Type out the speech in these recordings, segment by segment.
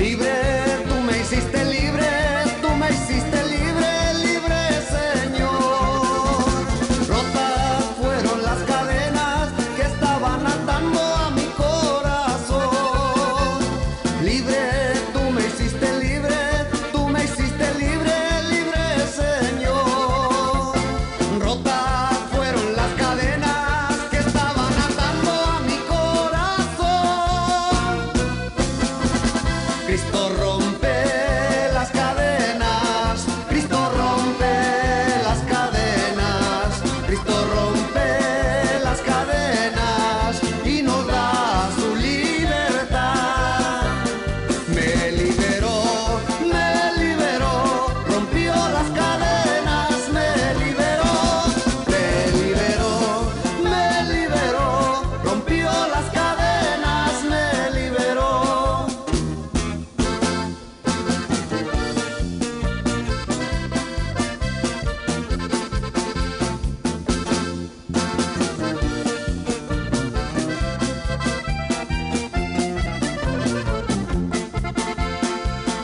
Libre, tú me hiciste libre, tú me hiciste libre, libre Señor. Rotas fueron las cadenas que estaban atando a mi corazón. Libre, tú me hiciste libre, tú me hiciste libre, libre Señor. Rotas fueron las cadenas que estaban atando a mi corazón. Cristo rompe las cadenas, Cristo rompe las cadenas, Cristo rompe las cadenas y nos da su libertad. Me liberó, rompió las cadenas, me liberó, rompió las cadenas, me liberó.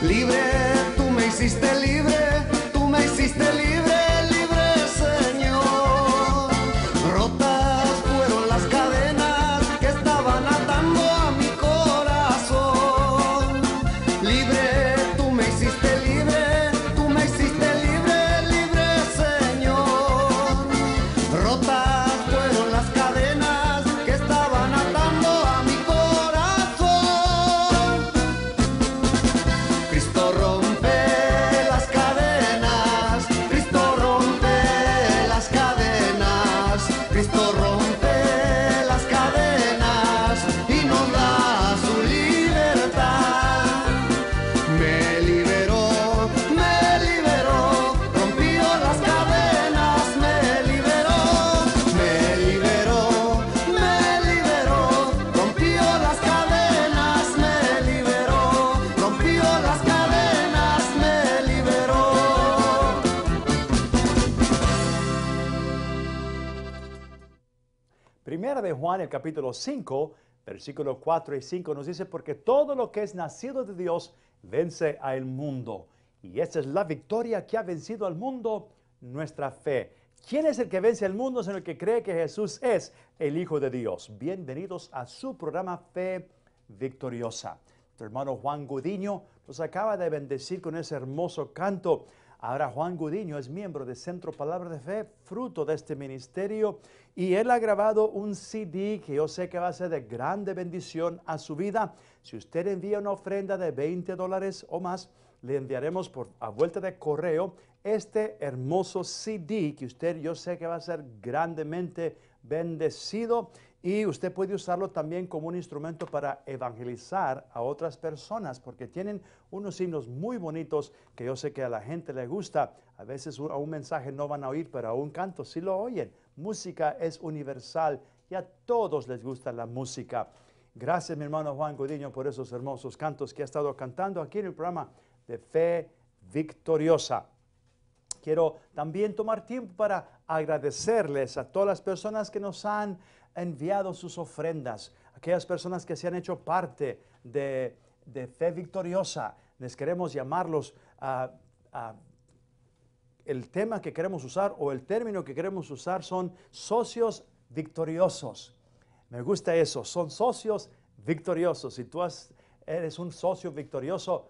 Libre, tú me hiciste libre, tú me hiciste libre, libre Señor. Rotas fueron las cadenas que estaban atando a mi corazón. Libre, tú me hiciste libre, tú me hiciste libre, libre Señor. Rotas fueron las cadenas que estaban atando a mi corazón. Cristo rompe las cadenas, Cristo rompe las cadenas, Cristo rompe las cadenas y nos da su libertad. Me liberó, rompió las cadenas, me liberó, rompió las cadenas, me liberó, rompió las cadenas, me liberó. Primera de Juan, el capítulo 5, versículos 4 y 5 nos dice, porque todo lo que es nacido de Dios vence al mundo. Y esta es la victoria que ha vencido al mundo, nuestra fe. ¿Quién es el que vence al mundo? Es el que cree que Jesús es el Hijo de Dios. Bienvenidos a su programa Fe Victoriosa. Nuestro hermano Juan Gudiño nos acaba de bendecir con ese hermoso canto. Ahora Juan Gudiño es miembro de Centro Palabra de Fe, fruto de este ministerio, y él ha grabado un CD que yo sé que va a ser de grande bendición a su vida. Si usted envía una ofrenda de $20 o más, le enviaremos a vuelta de correo este hermoso CD que yo sé que va a ser grandemente bendecido, y usted puede usarlo también como un instrumento para evangelizar a otras personas, porque tienen unos himnos muy bonitos que yo sé que a la gente le gusta. A veces a un mensaje no van a oír, pero a un canto sí lo oyen. Música es universal y a todos les gusta la música. Gracias, mi hermano Juan Gudiño, por esos hermosos cantos que ha estado cantando aquí en el programa de Fe Victoriosa. Quiero también tomar tiempo para agradecerles a todas las personas que nos han enviado sus ofrendas, aquellas personas que se han hecho parte de Fe Victoriosa. Les queremos llamarlos el tema que queremos usar o el término que queremos usar son socios victoriosos. Me gusta eso, son socios victoriosos. Si tú eres un socio victorioso,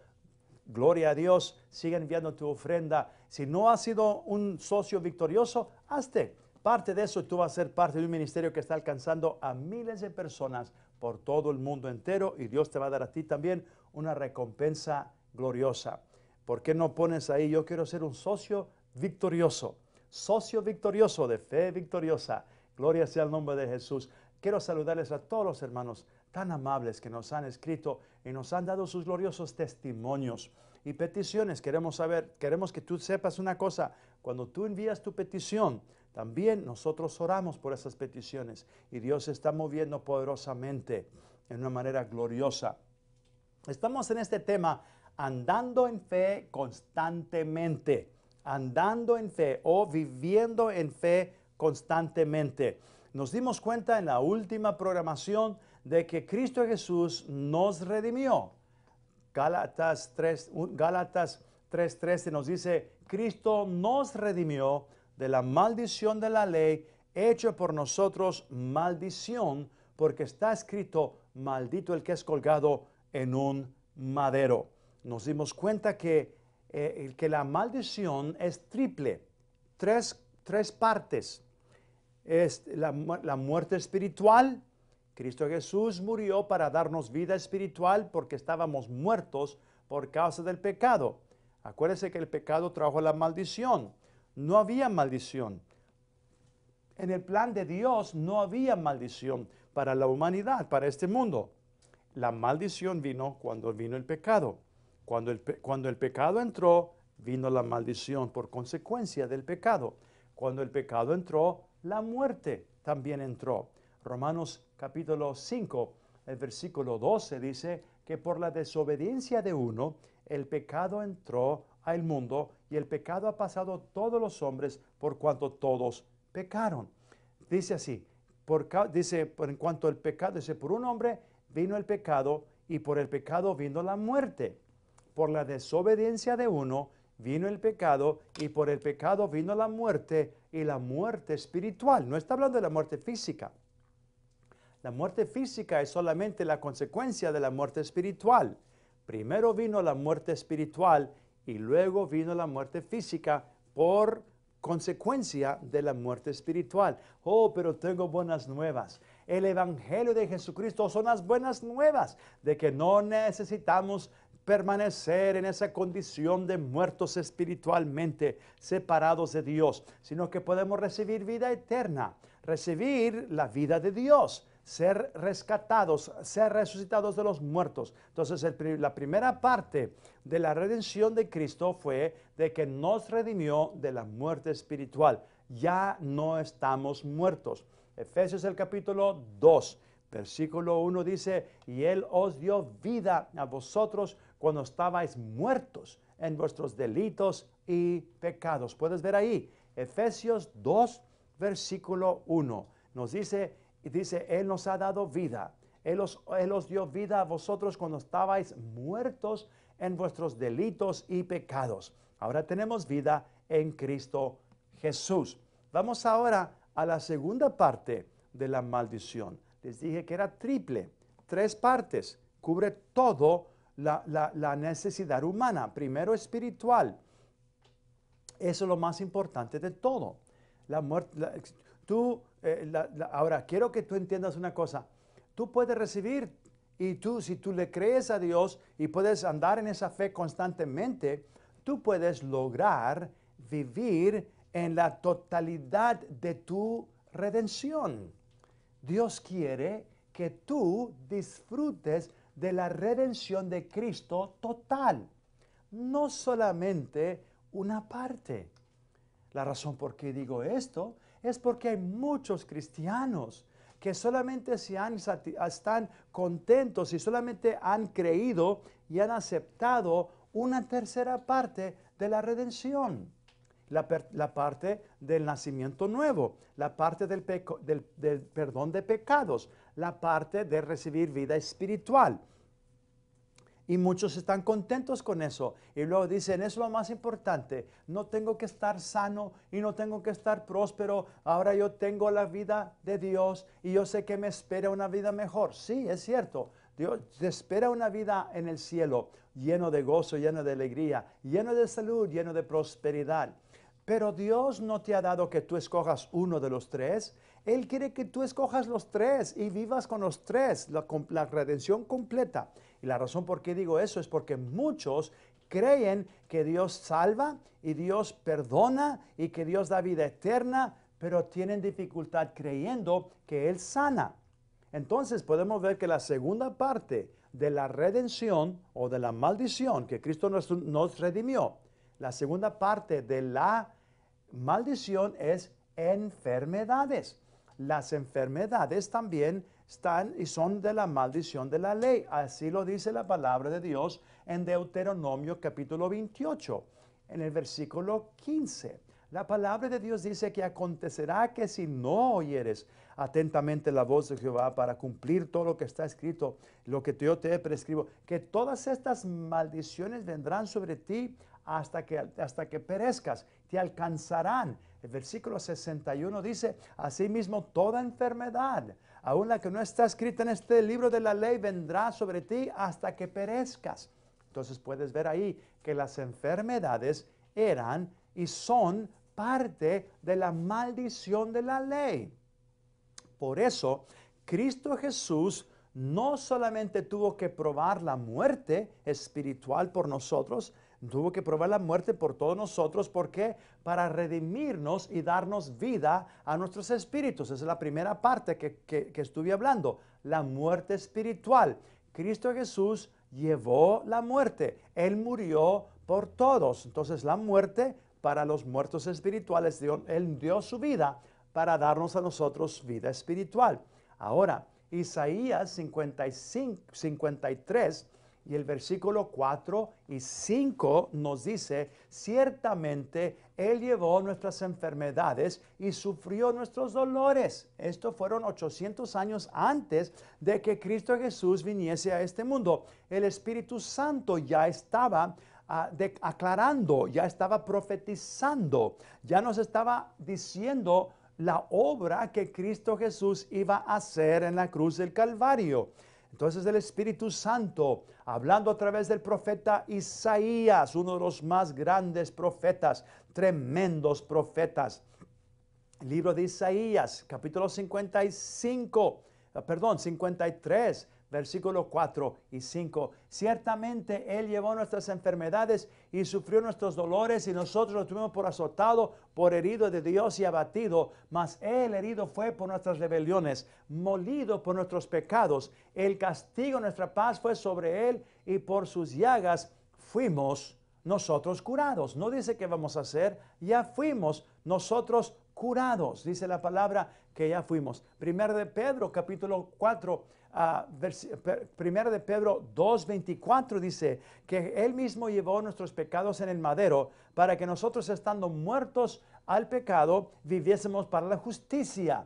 gloria a Dios, sigue enviando tu ofrenda. Si no has sido un socio victorioso, hazte parte de eso y tú vas a ser parte de un ministerio que está alcanzando a miles de personas por todo el mundo entero, y Dios te va a dar a ti también una recompensa gloriosa. ¿Por qué no pones ahí, yo quiero ser un socio victorioso de Fe Victoriosa? Gloria sea el nombre de Jesús. Quiero saludarles a todos los hermanos tan amables que nos han escrito y nos han dado sus gloriosos testimonios y peticiones. Queremos que tú sepas una cosa: cuando tú envías tu petición, también nosotros oramos por esas peticiones, y Dios se está moviendo poderosamente en una manera gloriosa. Estamos en este tema, andando en fe constantemente, andando en fe o viviendo en fe constantemente. Nos dimos cuenta en la última programación de que Cristo Jesús nos redimió. Gálatas 3:13 nos dice, Cristo nos redimió de la maldición de la ley, hecho por nosotros maldición, porque está escrito, maldito el que es colgado en un madero. Nos dimos cuenta que la maldición es triple, tres partes. Es la muerte espiritual. Cristo Jesús murió para darnos vida espiritual porque estábamos muertos por causa del pecado. Acuérdense que el pecado trajo la maldición. No había maldición. En el plan de Dios no había maldición para la humanidad, para este mundo. La maldición vino cuando vino el pecado. Cuando el pecado entró, vino la maldición por consecuencia del pecado. Cuando el pecado entró, la muerte también entró. Romanos capítulo 5, el versículo 12 dice que por la desobediencia de uno, el pecado entró al mundo y el pecado ha pasado a todos los hombres por cuanto todos pecaron. Dice así, en cuanto al pecado, dice, por un hombre vino el pecado y por el pecado vino la muerte. Por la desobediencia de uno vino el pecado y por el pecado vino la muerte y la muerte espiritual. No está hablando de la muerte física. La muerte física es solamente la consecuencia de la muerte espiritual. Primero vino la muerte espiritual y luego vino la muerte física por consecuencia de la muerte espiritual. Oh, pero tengo buenas nuevas. El Evangelio de Jesucristo son las buenas nuevas de que no necesitamos permanecer en esa condición de muertos espiritualmente, separados de Dios, sino que podemos recibir vida eterna, recibir la vida de Dios, ser rescatados, ser resucitados de los muertos. Entonces, la primera parte de la redención de Cristo fue de que nos redimió de la muerte espiritual. Ya no estamos muertos. Efesios el capítulo 2, versículo 1 dice, y Él os dio vida a vosotros cuando estabais muertos en vuestros delitos y pecados. Puedes ver ahí, Efesios 2, versículo 1. Nos dice, Él nos ha dado vida. Él os dio vida a vosotros cuando estabais muertos en vuestros delitos y pecados. Ahora tenemos vida en Cristo Jesús. Vamos ahora a la segunda parte de la maldición. Les dije que era triple, 3 partes. Cubre todo la necesidad humana. Primero espiritual. Eso es lo más importante de todo. La muerte. Ahora, quiero que tú entiendas una cosa. Tú puedes recibir, y si tú le crees a Dios y puedes andar en esa fe constantemente, tú puedes lograr vivir en la totalidad de tu redención. Dios quiere que tú disfrutes de la redención de Cristo total, no solamente una parte. La razón por qué digo esto es porque hay muchos cristianos que solamente están contentos y solamente han creído y han aceptado una tercera parte de la redención. La parte del nacimiento nuevo, la parte del perdón de pecados, la parte de recibir vida espiritual. Y muchos están contentos con eso. Y luego dicen, eso es lo más importante. No tengo que estar sano y no tengo que estar próspero. Ahora yo tengo la vida de Dios y yo sé que me espera una vida mejor. Sí, es cierto. Dios te espera una vida en el cielo, lleno de gozo, lleno de alegría, lleno de salud, lleno de prosperidad. Pero Dios no te ha dado que tú escojas uno de los 3. Él quiere que tú escojas los 3 y vivas con los 3, la redención completa. Y la razón por qué digo eso es porque muchos creen que Dios salva y Dios perdona y que Dios da vida eterna, pero tienen dificultad creyendo que Él sana. Entonces podemos ver que la segunda parte de la redención o de la maldición que Cristo nos redimió, la segunda parte de la maldición es enfermedades. Las enfermedades también están y son de la maldición de la ley. Así lo dice la palabra de Dios en Deuteronomio capítulo 28, en el versículo 15. La palabra de Dios dice que acontecerá que si no oyeres atentamente la voz de Jehová para cumplir todo lo que está escrito, lo que yo te prescribo, que todas estas maldiciones vendrán sobre ti hasta que perezcas, te alcanzarán. El versículo 61 dice, asimismo toda enfermedad, aun la que no está escrita en este libro de la ley, vendrá sobre ti hasta que perezcas. Entonces puedes ver ahí que las enfermedades eran y son parte de la maldición de la ley. Por eso, Cristo Jesús no solamente tuvo que probar la muerte espiritual por nosotros, tuvo que probar la muerte por todos nosotros. ¿Por qué? Para redimirnos y darnos vida a nuestros espíritus. Esa es la primera parte que estuve hablando, la muerte espiritual. Cristo Jesús llevó la muerte. Él murió por todos. Entonces la muerte para los muertos espirituales, Él dio su vida para darnos a nosotros vida espiritual. Ahora, Isaías 53 y el versículo 4 y 5 nos dice, ciertamente Él llevó nuestras enfermedades y sufrió nuestros dolores. Esto fueron 800 años antes de que Cristo Jesús viniese a este mundo. El Espíritu Santo ya estaba aclarando, ya estaba profetizando, ya nos estaba diciendo la obra que Cristo Jesús iba a hacer en la cruz del Calvario. Entonces el Espíritu Santo, hablando a través del profeta Isaías, uno de los más grandes profetas, tremendos profetas. El libro de Isaías, capítulo 53, versículo 4 y 5. Ciertamente Él llevó nuestras enfermedades y sufrió nuestros dolores, y nosotros lo tuvimos por azotado, por herido de Dios y abatido. Mas Él herido fue por nuestras rebeliones, molido por nuestros pecados. El castigo de nuestra paz fue sobre Él, y por sus llagas fuimos nosotros curados. No dice qué vamos a hacer, ya fuimos nosotros curados. Dice la palabra que ya fuimos. Primero de Pedro, capítulo 4, Primero de Pedro 2:24 dice que Él mismo llevó nuestros pecados en el madero para que nosotros, estando muertos al pecado, viviésemos para la justicia,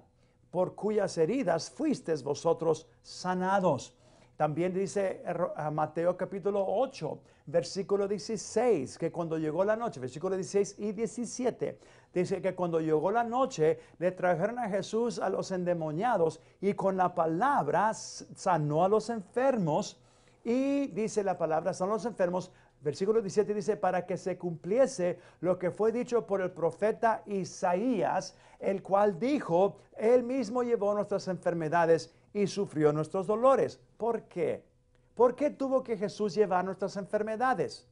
por cuyas heridas fuisteis vosotros sanados. También dice Mateo capítulo 8, versículo 16, que cuando llegó la noche, versículo 16 y 17, dice que cuando llegó la noche, le trajeron a Jesús a los endemoniados y con la palabra sanó a los enfermos. Y dice la palabra, sanó a los enfermos. Versículo 17 dice, para que se cumpliese lo que fue dicho por el profeta Isaías, el cual dijo, Él mismo llevó nuestras enfermedades y sufrió nuestros dolores. ¿Por qué? ¿Por qué tuvo que Jesús llevar nuestras enfermedades?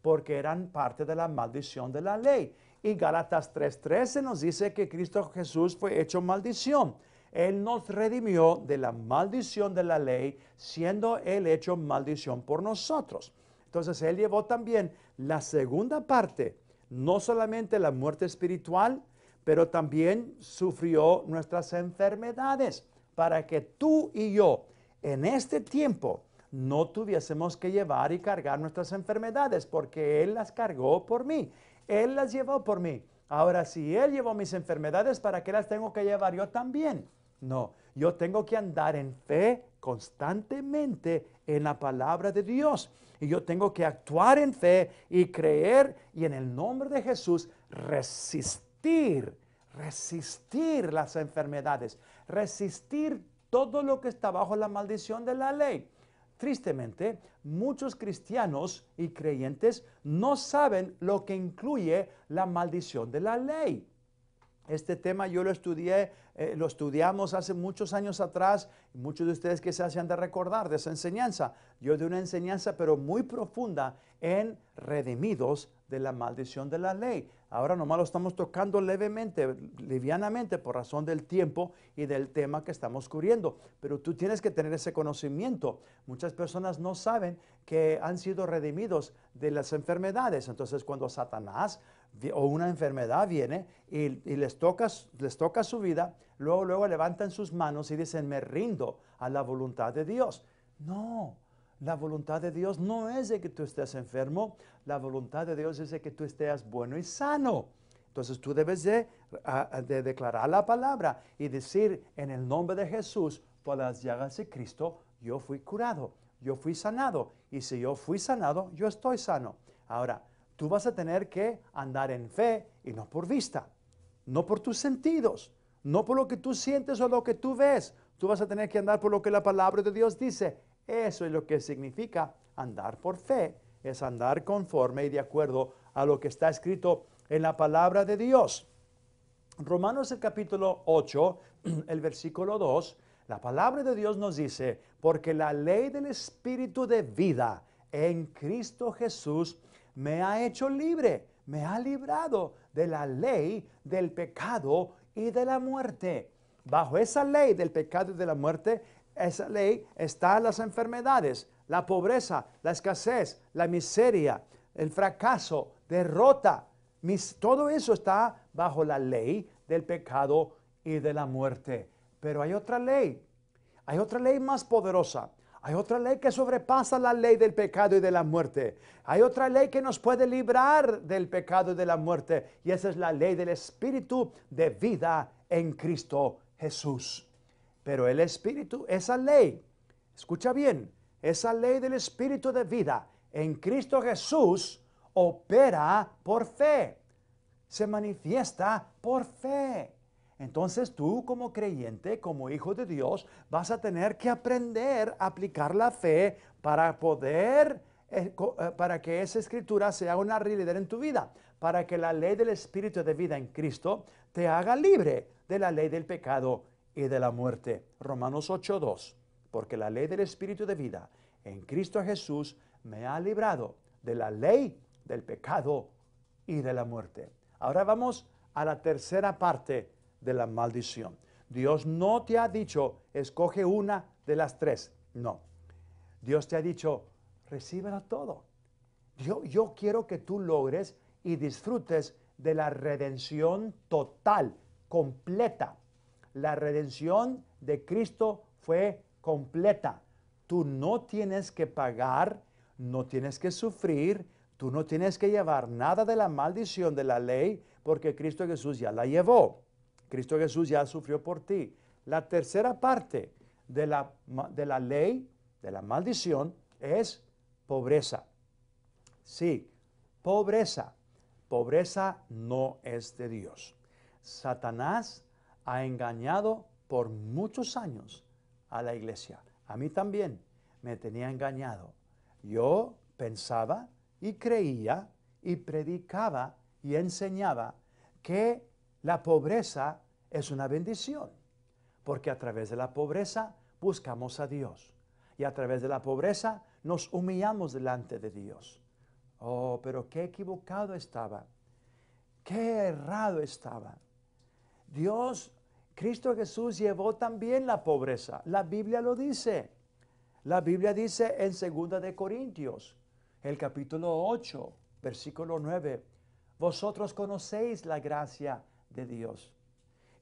Porque eran parte de la maldición de la ley. Y Gálatas 3:13 nos dice que Cristo Jesús fue hecho maldición. Él nos redimió de la maldición de la ley, siendo Él hecho maldición por nosotros. Entonces Él llevó también la segunda parte, no solamente la muerte espiritual, pero también sufrió nuestras enfermedades, para que tú y yo en este tiempo no tuviésemos que llevar y cargar nuestras enfermedades, porque Él las cargó por mí. Él las llevó por mí. Ahora, si Él llevó mis enfermedades, ¿para qué las tengo que llevar yo también? No, yo tengo que andar en fe constantemente en la palabra de Dios. Y yo tengo que actuar en fe y creer, y en el nombre de Jesús resistir las enfermedades, resistir todo lo que está bajo la maldición de la ley. Tristemente, muchos cristianos y creyentes no saben lo que incluye la maldición de la ley. Este tema yo lo estudiamos hace muchos años atrás. Muchos de ustedes quizás se han de recordar de esa enseñanza. Yo di una enseñanza pero muy profunda en redimidos de la maldición de la ley. Ahora nomás lo estamos tocando levemente, livianamente, por razón del tiempo y del tema que estamos cubriendo. Pero tú tienes que tener ese conocimiento. Muchas personas no saben que han sido redimidos de las enfermedades. Entonces, cuando Satanás o una enfermedad viene y les toca su vida, luego levantan sus manos y dicen, me rindo a la voluntad de Dios. No. La voluntad de Dios no es de que tú estés enfermo, la voluntad de Dios es de que tú estés bueno y sano. Entonces tú debes de declarar la palabra y decir, en el nombre de Jesús, por las llagas de Cristo, yo fui curado, yo fui sanado. Y si yo fui sanado, yo estoy sano. Ahora, tú vas a tener que andar en fe y no por vista, no por tus sentidos, no por lo que tú sientes o lo que tú ves. Tú vas a tener que andar por lo que la palabra de Dios dice. Eso es lo que significa andar por fe. Es andar conforme y de acuerdo a lo que está escrito en la palabra de Dios. Romanos el capítulo 8, el versículo 2, la palabra de Dios nos dice, porque la ley del Espíritu de vida en Cristo Jesús me ha hecho libre, me ha librado de la ley del pecado y de la muerte. Bajo esa ley del pecado y de la muerte, esa ley están las enfermedades, la pobreza, la escasez, la miseria, el fracaso, derrota. Todo eso está bajo la ley del pecado y de la muerte. Pero hay otra ley más poderosa. Hay otra ley que sobrepasa la ley del pecado y de la muerte. Hay otra ley que nos puede librar del pecado y de la muerte. Y esa es la ley del Espíritu de vida en Cristo Jesús. Pero el Espíritu, esa ley, escucha bien, esa ley del Espíritu de vida en Cristo Jesús opera por fe, se manifiesta por fe. Entonces tú como creyente, como hijo de Dios, vas a tener que aprender a aplicar la fe para poder, para que esa escritura sea una realidad en tu vida, para que la ley del Espíritu de vida en Cristo te haga libre de la ley del pecado y de la muerte. Romanos 8:2, porque la ley del Espíritu de vida en Cristo Jesús me ha librado de la ley del pecado y de la muerte. Ahora vamos a la tercera parte de la maldición. Dios no te ha dicho, escoge una de las tres. No. Dios te ha dicho, recíbelo todo. Yo quiero que tú logres y disfrutes de la redención total, completa. La redención de Cristo fue completa. Tú no tienes que pagar, no tienes que sufrir, tú no tienes que llevar nada de la maldición de la ley, porque Cristo Jesús ya la llevó. Cristo Jesús ya sufrió por ti. La tercera parte de la ley, de la maldición, es pobreza. Sí, pobreza. Pobreza no es de Dios. Satanás ha engañado por muchos años a la iglesia. A mí también me tenía engañado. Yo pensaba y creía y predicaba y enseñaba que la pobreza es una bendición, porque a través de la pobreza buscamos a Dios y a través de la pobreza nos humillamos delante de Dios. Oh, pero qué equivocado estaba, qué errado estaba. Dios, Cristo Jesús llevó también la pobreza. La Biblia lo dice. La Biblia dice en 2 de Corintios, el capítulo 8, versículo 9, vosotros conocéis la gracia de Dios,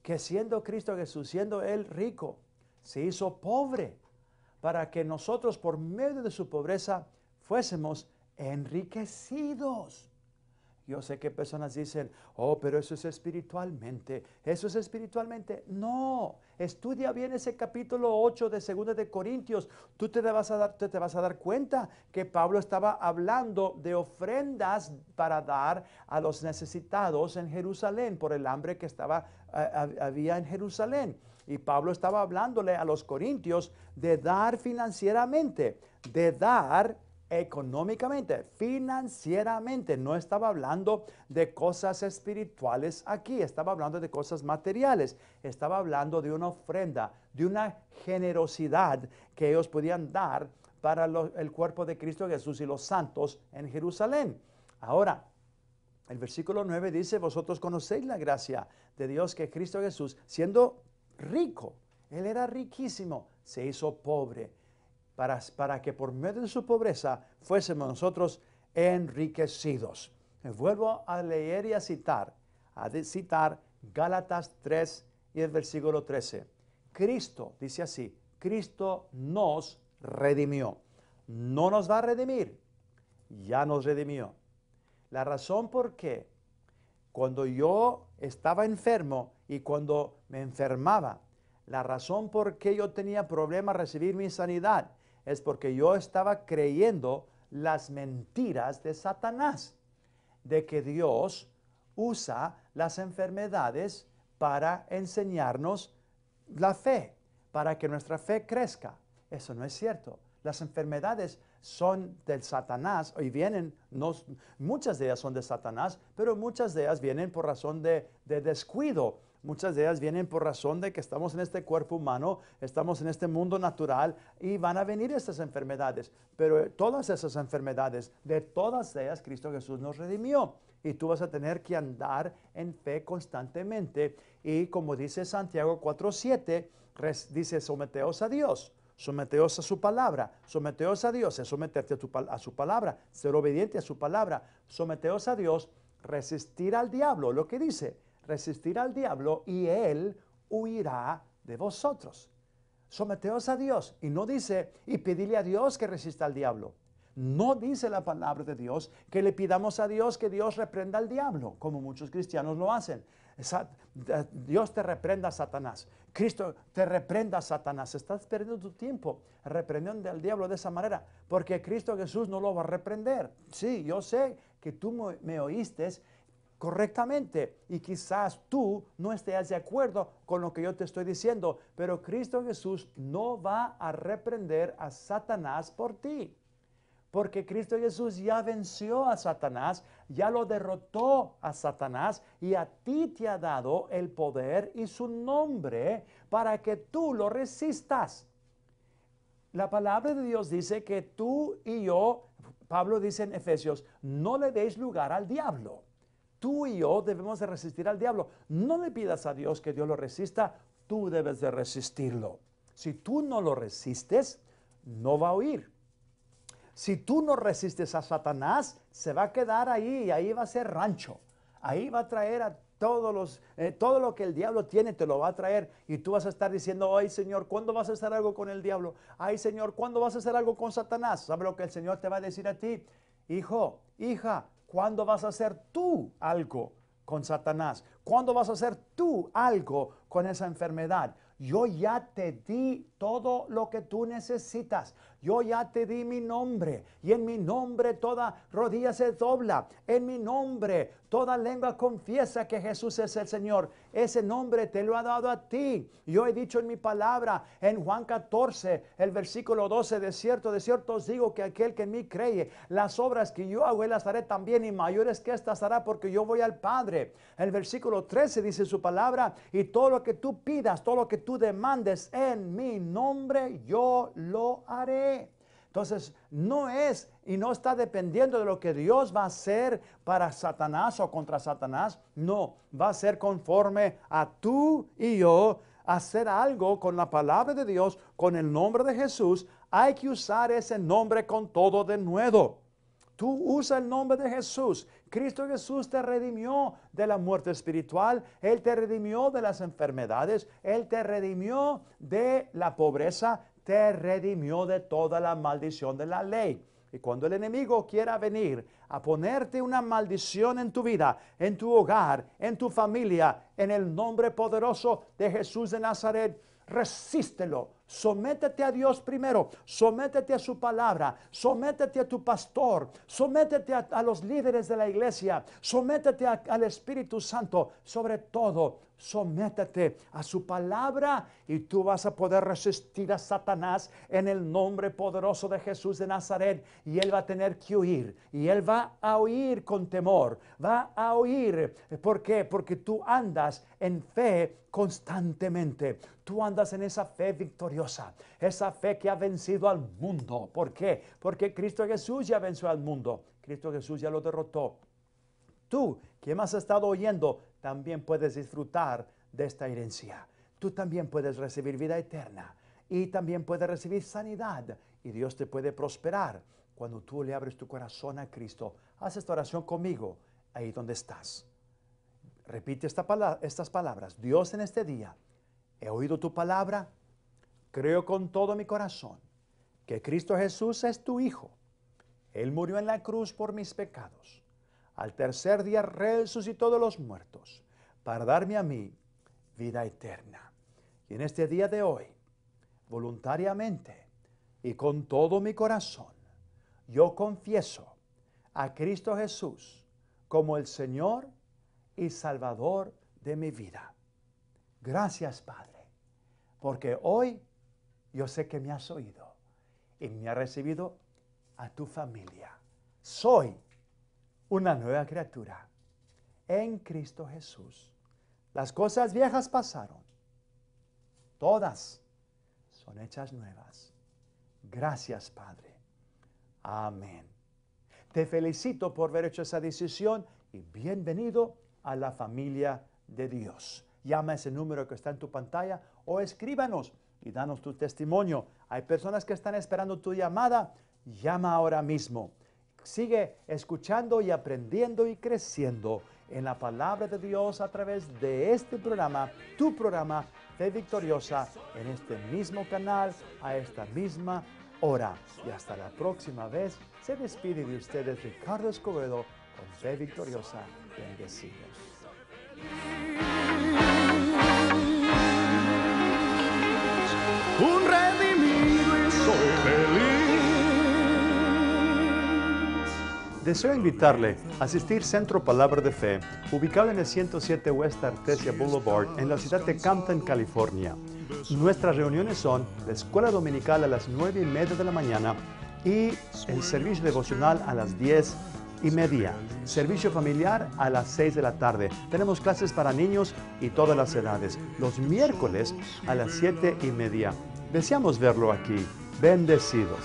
que siendo Cristo Jesús, siendo Él rico, se hizo pobre para que nosotros por medio de su pobreza fuésemos enriquecidos. Yo sé que personas dicen, oh, pero eso es espiritualmente. ¿Eso es espiritualmente? No. Estudia bien ese capítulo 8 de 2 de Corintios. Tú te vas a dar cuenta que Pablo estaba hablando de ofrendas para dar a los necesitados en Jerusalén por el hambre que había en Jerusalén. Y Pablo estaba hablándole a los corintios de dar financieramente, de dar económicamente, financieramente. No estaba hablando de cosas espirituales aquí, estaba hablando de cosas materiales, estaba hablando de una ofrenda, de una generosidad que ellos podían dar para el cuerpo de Cristo Jesús y los santos en Jerusalén. Ahora, el versículo 9 dice, vosotros conocéis la gracia de Dios, que Cristo Jesús, siendo rico, Él era riquísimo, se hizo pobre, para que por medio de su pobreza fuésemos nosotros enriquecidos. Me vuelvo a leer y a citar Gálatas 3 y el versículo 13. Cristo, dice así, Cristo nos redimió. No nos va a redimir, ya nos redimió. La razón por qué cuando yo estaba enfermo y cuando me enfermaba, la razón por qué yo tenía problemas a recibir mi sanidad es porque yo estaba creyendo las mentiras de Satanás, de que Dios usa las enfermedades para enseñarnos la fe, para que nuestra fe crezca. Eso no es cierto. Las enfermedades son del Satanás y vienen, muchas de ellas son de Satanás, pero muchas de ellas vienen por razón de descuido. Muchas de ellas vienen por razón de que estamos en este cuerpo humano, estamos en este mundo natural y van a venir estas enfermedades. Pero todas esas enfermedades, de todas ellas, Cristo Jesús nos redimió. Y tú vas a tener que andar en fe constantemente. Y como dice Santiago 4:7, dice, someteos a Dios. Someteos a su palabra. Someteos a Dios es someterte a su palabra, ser obediente a su palabra. Someteos a Dios, resistir al diablo. Lo que dice, resistir al diablo y él huirá de vosotros. Someteos a Dios. Y no dice, y pedirle a Dios que resista al diablo. No dice la palabra de Dios que le pidamos a Dios que Dios reprenda al diablo, como muchos cristianos lo hacen. Dios te reprenda a Satanás. Cristo te reprenda a Satanás. Estás perdiendo tu tiempo reprendiendo al diablo de esa manera, porque Cristo Jesús no lo va a reprender. Sí, yo sé que tú me oíste correctamente y quizás tú no estés de acuerdo con lo que yo te estoy diciendo, pero Cristo Jesús no va a reprender a Satanás por ti. Porque Cristo Jesús ya venció a Satanás, ya lo derrotó a Satanás y a ti te ha dado el poder y su nombre para que tú lo resistas. La palabra de Dios dice que tú y yo, Pablo dice en Efesios, no le deis lugar al diablo. Tú y yo debemos de resistir al diablo. No le pidas a Dios que Dios lo resista, tú debes de resistirlo. Si tú no lo resistes, no va a huir. Si tú no resistes a Satanás, se va a quedar ahí y ahí va a ser rancho. Ahí va a traer a todo lo que el diablo tiene, te lo va a traer. Y tú vas a estar diciendo, ay Señor, ¿cuándo vas a hacer algo con el diablo? Ay Señor, ¿cuándo vas a hacer algo con Satanás? ¿Sabe lo que el Señor te va a decir a ti? Hijo, hija, ¿cuándo vas a hacer tú algo con Satanás? ¿Cuándo vas a hacer tú algo con esa enfermedad? Yo ya te di todo lo que tú necesitas. Yo ya te di mi nombre. Y en mi nombre toda rodilla se dobla. En mi nombre toda lengua confiesa que Jesús es el Señor. Ese nombre te lo ha dado a ti. Yo he dicho en mi palabra en Juan 14, el versículo 12, de cierto os digo que aquel que en mí cree, las obras que yo hago, él las haré también y mayores que estas hará porque yo voy al Padre. El versículo 13 dice su palabra, y todo lo que tú pidas, todo lo que tú demandes en mi nombre, yo lo haré. Entonces, no es y no está dependiendo de lo que Dios va a hacer para Satanás o contra Satanás. No, va a ser conforme a tú y yo hacer algo con la palabra de Dios, con el nombre de Jesús. Hay que usar ese nombre con todo denuedo. Tú usa el nombre de Jesús. Cristo Jesús te redimió de la muerte espiritual. Él te redimió de las enfermedades. Él te redimió de la pobreza. Te redimió de toda la maldición de la ley. Y cuando el enemigo quiera venir a ponerte una maldición en tu vida, en tu hogar, en tu familia, en el nombre poderoso de Jesús de Nazaret, resístelo. Sométete a Dios primero, sométete a su palabra, sométete a tu pastor, sométete a los líderes de la iglesia, sométete al Espíritu Santo, sobre todo, sométete a su palabra y tú vas a poder resistir a Satanás en el nombre poderoso de Jesús de Nazaret y él va a tener que huir y él va a huir con temor, va a huir. ¿Por qué? Porque tú andas en fe constantemente, tú andas en esa fe victoriosa, esa fe que ha vencido al mundo. ¿Por qué? Porque Cristo Jesús ya venció al mundo, Cristo Jesús ya lo derrotó. Tú, que me has estado oyendo, también puedes disfrutar de esta herencia. Tú también puedes recibir vida eterna y también puedes recibir sanidad y Dios te puede prosperar cuando tú le abres tu corazón a Cristo. Haz esta oración conmigo ahí donde estás. Repite estas palabras. Dios, en este día he oído tu palabra, creo con todo mi corazón que Cristo Jesús es tu Hijo. Él murió en la cruz por mis pecados. al tercer día resucitó de los muertos para darme a mí vida eterna. Y en este día de hoy, voluntariamente y con todo mi corazón, yo confieso a Cristo Jesús como el Señor y Salvador de mi vida. Gracias, Padre, porque hoy yo sé que me has oído y me has recibido a tu familia. Soy una nueva criatura en Cristo Jesús. Las cosas viejas pasaron. Todas son hechas nuevas. Gracias, Padre. Amén. Te felicito por haber hecho esa decisión y bienvenido a la familia de Dios. Llama a ese número que está en tu pantalla o escríbanos y danos tu testimonio. Hay personas que están esperando tu llamada. Llama ahora mismo. Sigue escuchando y aprendiendo y creciendo en la palabra de Dios a través de este programa, tu programa Fe Victoriosa, en este mismo canal, a esta misma hora. Y hasta la próxima vez, se despide de ustedes Ricardo Escobedo con Fe Victoriosa. Bendecidos. Un redimido y soy feliz. Deseo invitarle a asistir Centro Palabra de Fe, ubicado en el 107 West Artesia Boulevard, en la ciudad de Compton, California. Nuestras reuniones son la escuela dominical a las 9:30 de la mañana y el servicio devocional a las 10:30. Servicio familiar a las 6 de la tarde. Tenemos clases para niños y todas las edades. Los miércoles a las 7:30. Deseamos verlo aquí. Bendecidos.